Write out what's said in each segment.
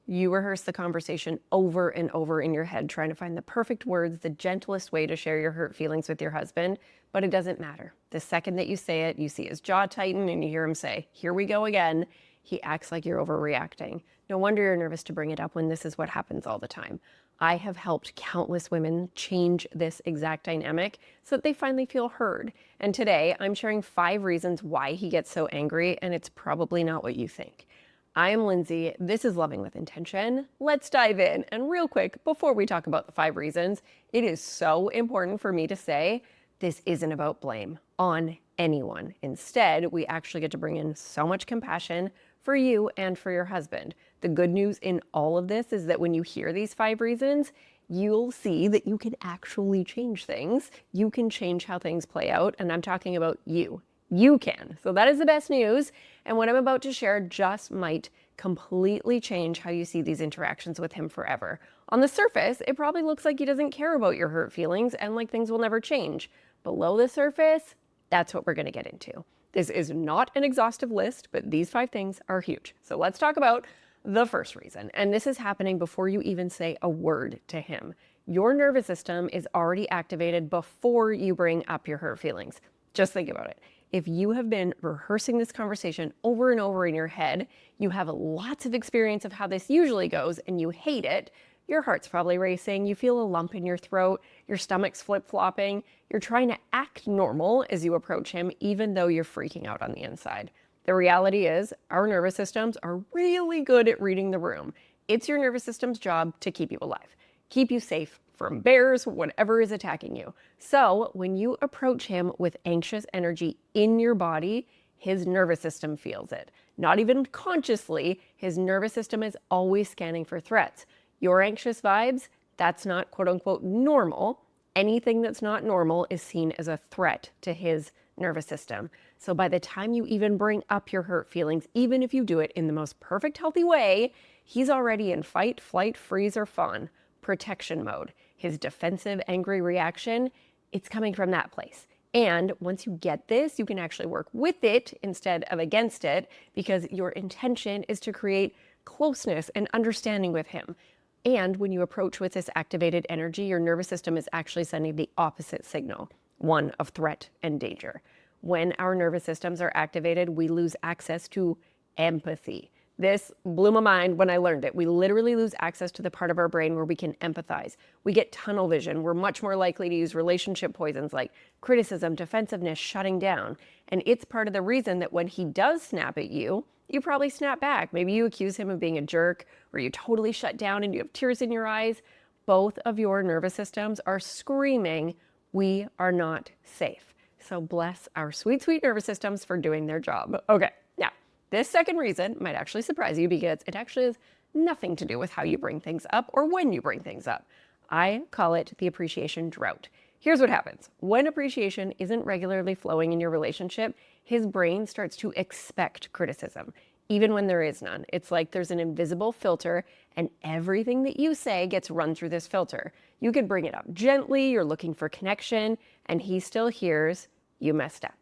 You rehearse the conversation over and over in your head, trying to find the perfect words, the gentlest way to share your hurt feelings with your husband, but it doesn't matter. The second that you say it, you see his jaw tighten and you hear him say, "Here we go again." He acts like you're overreacting. No wonder you're nervous to bring it up when this is what happens all the time. I have helped countless women change this exact dynamic so that they finally feel heard. And today I'm sharing 5 reasons why he gets so angry, and it's probably not what you think. I am Lindsay. This is Loving with Intention. Let's dive in. And real quick, before we talk about the 5 reasons, it is so important for me to say this isn't about blame on anyone. Instead, we actually get to bring in so much compassion for you and for your husband. The good news in all of this is that when you hear these 5 reasons, you'll see that you can actually change things. You can change how things play out. And I'm talking about you. You can. So that is the best news. And what I'm about to share just might completely change how you see these interactions with him forever. On the surface, it probably looks like he doesn't care about your hurt feelings and like things will never change. Below the surface, that's what we're going to get into. This is not an exhaustive list, but these 5 things are huge. So let's talk about the first reason. And this is happening before you even say a word to him. Your nervous system is already activated before you bring up your hurt feelings. Just think about it. If you have been rehearsing this conversation over and over in your head, you have lots of experience of how this usually goes, and you hate it, your heart's probably racing, you feel a lump in your throat, your stomach's flip-flopping, you're trying to act normal as you approach him, even though you're freaking out on the inside. The reality is, our nervous systems are really good at reading the room. It's your nervous system's job to keep you alive, keep you safe from bears, whatever is attacking you. So when you approach him with anxious energy in your body, his nervous system feels it. Not even consciously, his nervous system is always scanning for threats. Your anxious vibes, that's not quote unquote normal. Anything that's not normal is seen as a threat to his nervous system. So by the time you even bring up your hurt feelings, even if you do it in the most perfect, healthy way, he's already in fight, flight, freeze, or fawn, protection mode. His defensive, angry reaction, it's coming from that place. And once you get this, you can actually work with it instead of against it, because your intention is to create closeness and understanding with him. And when you approach with this activated energy, your nervous system is actually sending the opposite signal, one of threat and danger. When our nervous systems are activated, we lose access to empathy. This blew my mind when I learned it. We literally lose access to the part of our brain where we can empathize. We get tunnel vision. We're much more likely to use relationship poisons like criticism, defensiveness, shutting down. And it's part of the reason that when he does snap at you, you probably snap back. Maybe you accuse him of being a jerk, or you totally shut down and you have tears in your eyes. Both of your nervous systems are screaming, "We are not safe." So bless our sweet, sweet nervous systems for doing their job. Okay, now, this second reason might actually surprise you because it actually has nothing to do with how you bring things up or when you bring things up. I call it the appreciation drought. Here's what happens. When appreciation isn't regularly flowing in your relationship, his brain starts to expect criticism, even when there is none. It's like there's an invisible filter, and everything that you say gets run through this filter. You could bring it up gently, you're looking for connection, and he still hears, "You messed up."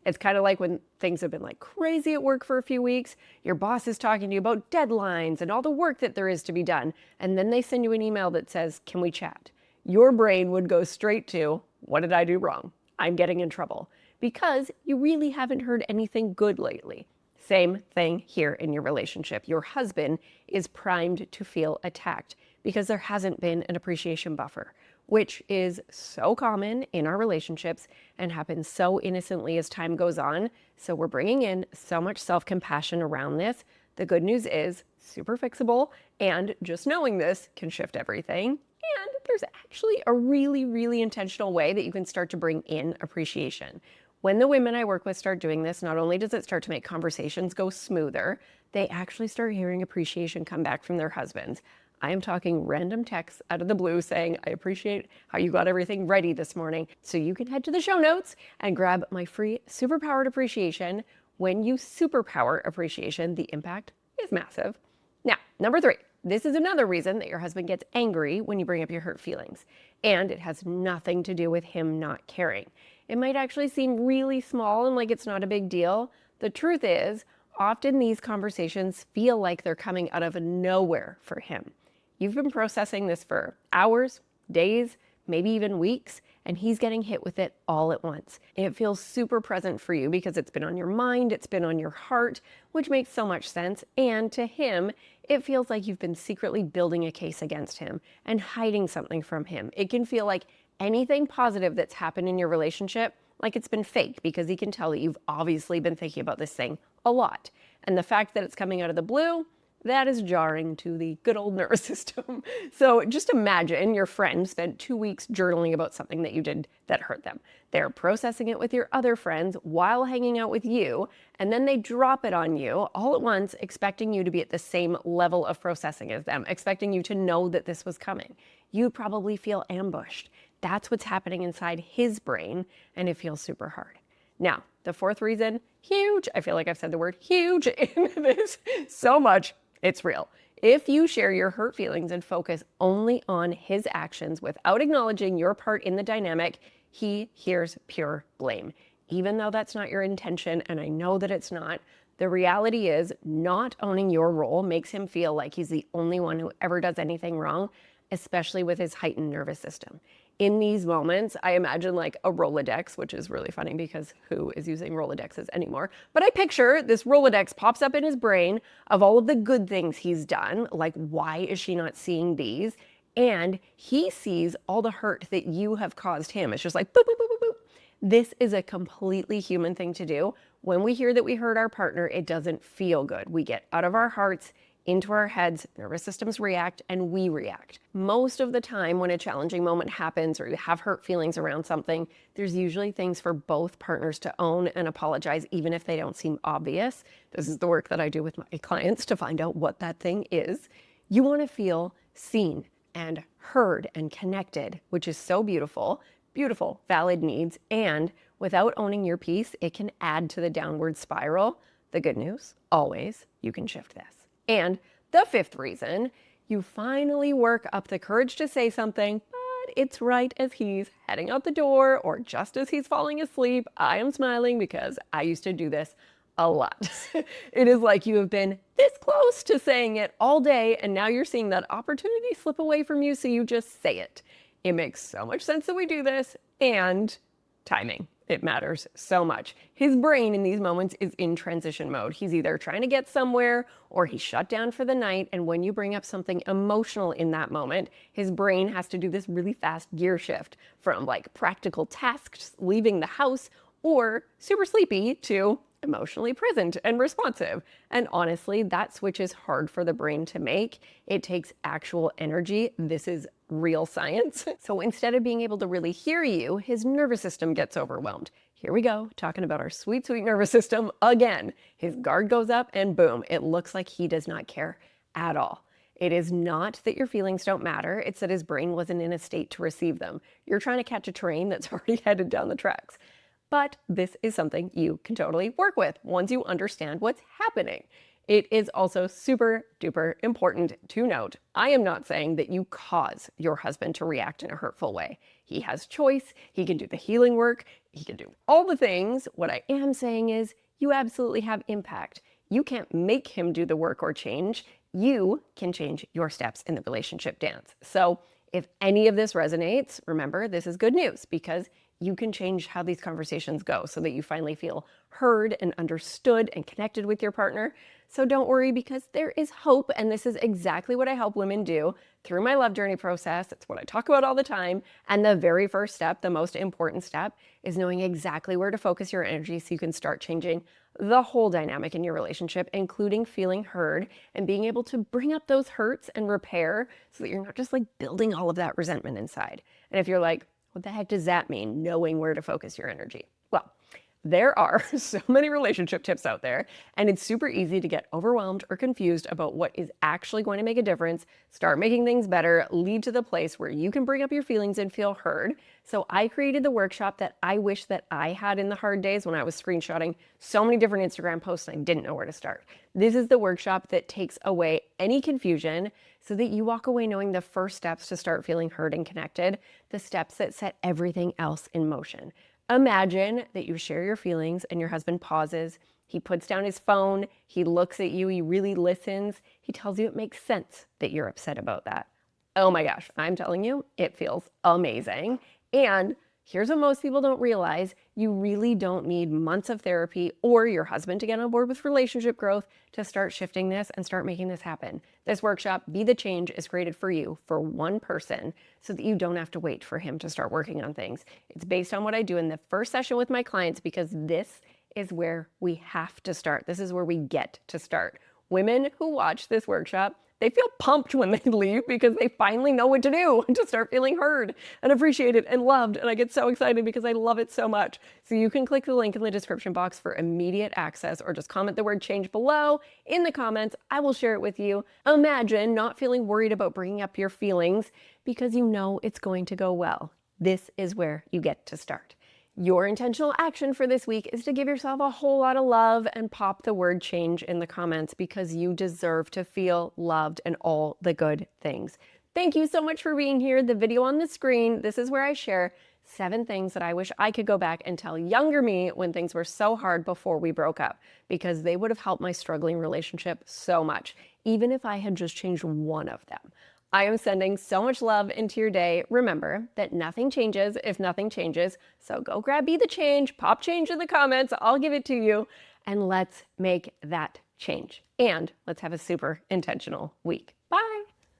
It's kind of like when things have been like crazy at work for a few weeks, your boss is talking to you about deadlines and all the work that there is to be done, and then they send you an email that says, "Can we chat?" Your brain would go straight to, "What did I do wrong? I'm getting in trouble," because you really haven't heard anything good lately. Same thing here in your relationship. Your husband is primed to feel attacked because there hasn't been an appreciation buffer, which is so common in our relationships and happens so innocently as time goes on. So we're bringing in so much self-compassion around this. The good news is super fixable, and just knowing this can shift everything. And there's actually a really, really intentional way that you can start to bring in appreciation. When the women I work with start doing this, not only does it start to make conversations go smoother, they actually start hearing appreciation come back from their husbands. I am talking random texts out of the blue saying, "I appreciate how you got everything ready this morning." So you can head to the show notes and grab my free Superpowered Appreciation. When you superpower appreciation, the impact is massive. Now, number 3, this is another reason that your husband gets angry when you bring up your hurt feelings. And it has nothing to do with him not caring. It might actually seem really small and like it's not a big deal. The truth is, Often these conversations feel like they're coming out of nowhere for him. You've been processing this for hours, days, maybe even weeks, and he's getting hit with it all at once. It feels super present for you because it's been on your mind, it's been on your heart, which makes so much sense. And to him, it feels like you've been secretly building a case against him and hiding something from him. It can feel like anything positive that's happened in your relationship, like it's been fake, because he can tell that you've obviously been thinking about this thing a lot. And the fact that it's coming out of the blue, that is jarring to the good old nervous system. So just imagine your friend spent 2 weeks journaling about something that you did that hurt them. They're processing it with your other friends while hanging out with you, and then they drop it on you all at once, expecting you to be at the same level of processing as them, expecting you to know that this was coming. You probably feel ambushed. That's what's happening inside his brain, and it feels super hard. Now, the fourth reason, huge. I feel like I've said the word huge in this so much. It's real. If you share your hurt feelings and focus only on his actions without acknowledging your part in the dynamic, he hears pure blame. Even though that's not your intention, and I know that it's not, the reality is not owning your role makes him feel like he's the only one who ever does anything wrong, especially with his heightened nervous system. In these moments, I imagine like a Rolodex, which is really funny because who is using Rolodexes anymore? But I picture this Rolodex pops up in his brain of all of the good things he's done, like why is she not seeing these? And he sees all the hurt that you have caused him. It's just like boop, boop, boop, boop, boop. This is a completely human thing to do. When we hear that we hurt our partner, it doesn't feel good. We get out of our hearts, into our heads, nervous systems react, and we react. Most of the time when a challenging moment happens or you have hurt feelings around something, there's usually things for both partners to own and apologize, even if they don't seem obvious. This is the work that I do with my clients to find out what that thing is. You want to feel seen and heard and connected, which is so beautiful, beautiful, valid needs. And without owning your piece, it can add to the downward spiral. The good news, always, you can shift this. And the fifth reason, you finally work up the courage to say something, but it's right as he's heading out the door or just as he's falling asleep. I am smiling because I used to do this a lot. It is like you have been this close to saying it all day, and now you're seeing that opportunity slip away from you, so you just say it. It makes so much sense that we do this, and timing. It matters so much. His brain in these moments is in transition mode. He's either trying to get somewhere or he's shut down for the night. And when you bring up something emotional in that moment, his brain has to do this really fast gear shift from like practical tasks, leaving the house, or super sleepy to emotionally present and responsive. And honestly, that switch is hard for the brain to make. It takes actual energy. This is real science. So instead of being able to really hear you, his nervous system gets overwhelmed. Here we go, talking about our sweet, sweet nervous system again. His guard goes up and boom, it looks like he does not care at all. It is not that your feelings don't matter. It's that his brain wasn't in a state to receive them. You're trying to catch a train that's already headed down the tracks. But this is something you can totally work with once you understand what's happening. It is also super duper important to note, I am not saying that you cause your husband to react in a hurtful way. He has choice, he can do the healing work, he can do all the things. What I am saying is you absolutely have impact. You can't make him do the work or change. You can change your steps in the relationship dance. So if any of this resonates, remember, this is good news because you can change how these conversations go so that you finally feel heard and understood and connected with your partner. So don't worry because there is hope, and this is exactly what I help women do through my love journey process. It's what I talk about all the time. And the very first step, the most important step, is knowing exactly where to focus your energy so you can start changing the whole dynamic in your relationship, including feeling heard and being able to bring up those hurts and repair so that you're not just like building all of that resentment inside. And if you're like, what the heck does that mean, knowing where to focus your energy? Well, there are so many relationship tips out there, and it's super easy to get overwhelmed or confused about what is actually going to make a difference, start making things better, lead to the place where you can bring up your feelings and feel heard. So I created the workshop that I wish that I had in the hard days when I was screenshotting so many different Instagram posts and I didn't know where to start. This is the workshop that takes away any confusion so that you walk away knowing the first steps to start feeling heard and connected, the steps that set everything else in motion. Imagine that you share your feelings and your husband pauses, He puts down his phone, he looks at you, he really listens, he tells you it makes sense that you're upset about that. Oh my gosh, I'm telling you, it feels amazing. And here's what most people don't realize. You really don't need months of therapy or your husband to get on board with relationship growth to start shifting this and start making this happen. This workshop, Be the Change, is created for you, for one person, so that you don't have to wait for him to start working on things. It's based on what I do in the first session with my clients because this is where we have to start. This is where we get to start. Women who watch this workshop, they feel pumped when they leave because they finally know what to do to start feeling heard and appreciated and loved. And I get so excited because I love it so much. So you can click the link in the description box for immediate access or just comment the word change below in the comments. I will share it with you. Imagine not feeling worried about bringing up your feelings because you know it's going to go well. This is where you get to start. Your intentional action for this week is to give yourself a whole lot of love and pop the word change in the comments because you deserve to feel loved and all the good things. Thank you so much for being here. The video on the screen, this is where I share 7 things that I wish I could go back and tell younger me when things were so hard before we broke up, because they would have helped my struggling relationship so much, even if I had just changed one of them. I am sending so much love into your day. Remember that nothing changes if nothing changes. So go grab Be the Change, pop change in the comments. I'll give it to you. And let's make that change. And let's have a super intentional week. Bye.